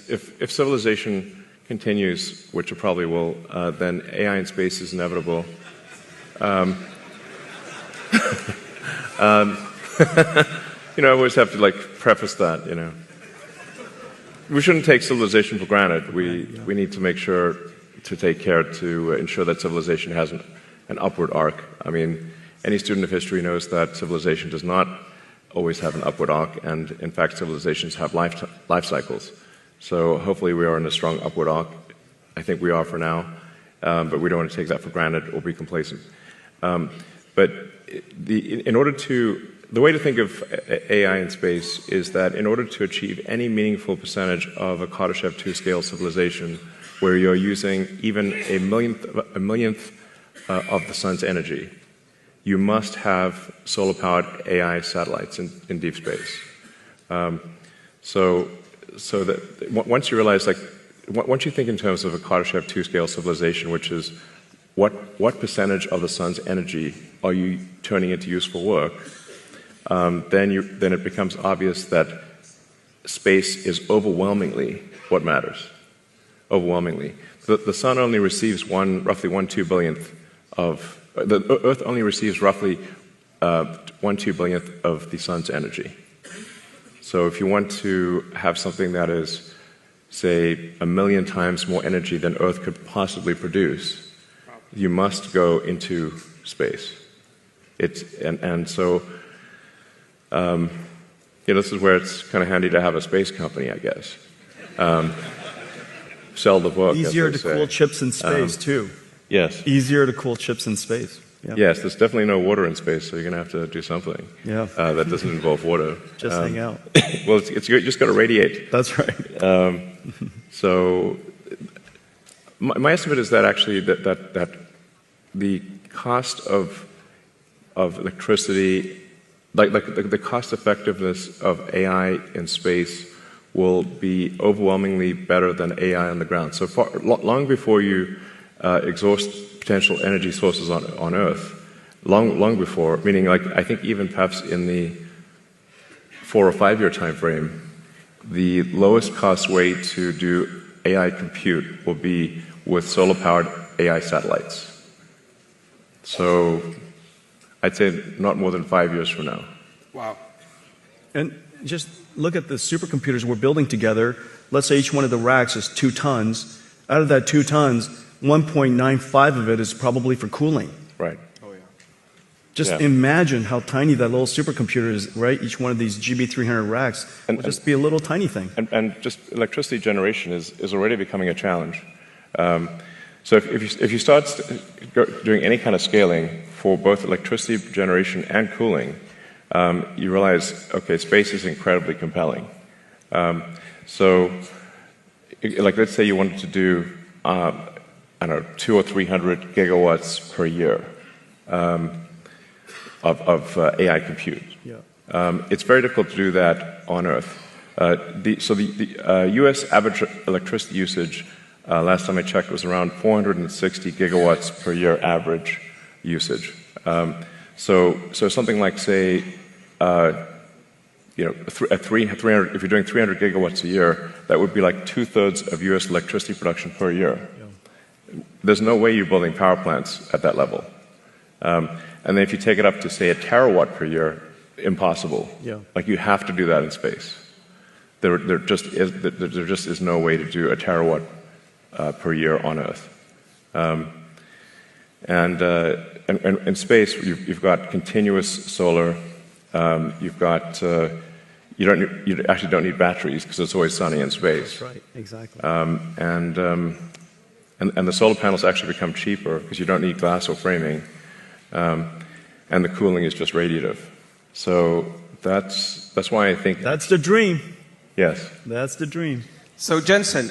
if civilization continues, which it probably will, then AI in space is inevitable. I always have to preface that. We shouldn't take civilization for granted. We need to make sure to take care to ensure that civilization has an upward arc. I mean, any student of history knows that civilization does not always have an upward arc, and in fact, civilizations have life cycles. So hopefully we are in a strong upward arc. I think we are for now, but we don't want to take that for granted or be complacent. But the way to think of AI in space is that in order to achieve any meaningful percentage of a Kardashev II scale civilization, where you're using even a millionth of the sun's energy, you must have solar-powered AI satellites in deep space. So that once you realize, once you think in terms of a Kardashev II scale civilization, which is what percentage of the sun's energy are you turning into useful work, then it becomes obvious that space is overwhelmingly what matters. Overwhelmingly, the sun only receives roughly 1/2 billionth of the Earth only receives roughly 1/2 billionth of the sun's energy. So if you want to have something that is, say, 1,000,000 times more energy than Earth could possibly produce, you must go into space. So this is where it's kind of handy to have a space company, I guess. Sell the book. Easier to cool chips in space, too. Yes. Easier to cool chips in space. Yeah. Yes, there's definitely no water in space, so you're going to have to do something that doesn't involve water. Just hang out. Well, you just got to radiate. That's right. So my estimate is that actually that the cost of electricity, the cost effectiveness of AI in space will be overwhelmingly better than AI on the ground. So long before you exhaust potential energy sources on Earth, long before, meaning I think even perhaps in the 4 or 5 year time frame, the lowest cost way to do AI compute will be with solar-powered AI satellites. So I'd say not more than 5 years from now. Wow. And just look at the supercomputers we're building together. Let's say each one of the racks is 2 tons. Out of that 2 tons, 1.95 of it is probably for cooling. Right. Oh, yeah. Just imagine how tiny that little supercomputer is, right? Each one of these GB300 racks will just be a little tiny thing. And just electricity generation is already becoming a challenge. So if you start doing any kind of scaling for both electricity generation and cooling, you realize, okay, space is incredibly compelling. So, let's say you wanted to do, 200 or 300 gigawatts per year of AI compute. Yeah. It's very difficult to do that on Earth. The U.S. average electricity usage, last time I checked, was around 460 gigawatts per year average usage. So something like, say, if you're doing 300 gigawatts a year, that would be like 2/3 of U.S. electricity production per year. Yeah. There's no way you're building power plants at that level. And then if you take it up to, say, 1 terawatt per year, impossible. Yeah. You have to do that in space. There just is no way to do 1 terawatt per year on Earth. And in space, you've got continuous solar. You've got you actually don't need batteries because it's always sunny in space. That's right, exactly. And the solar panels actually become cheaper because you don't need glass or framing, and the cooling is just radiative. So that's why I think that's the dream. Yes, that's the dream. So Jensen,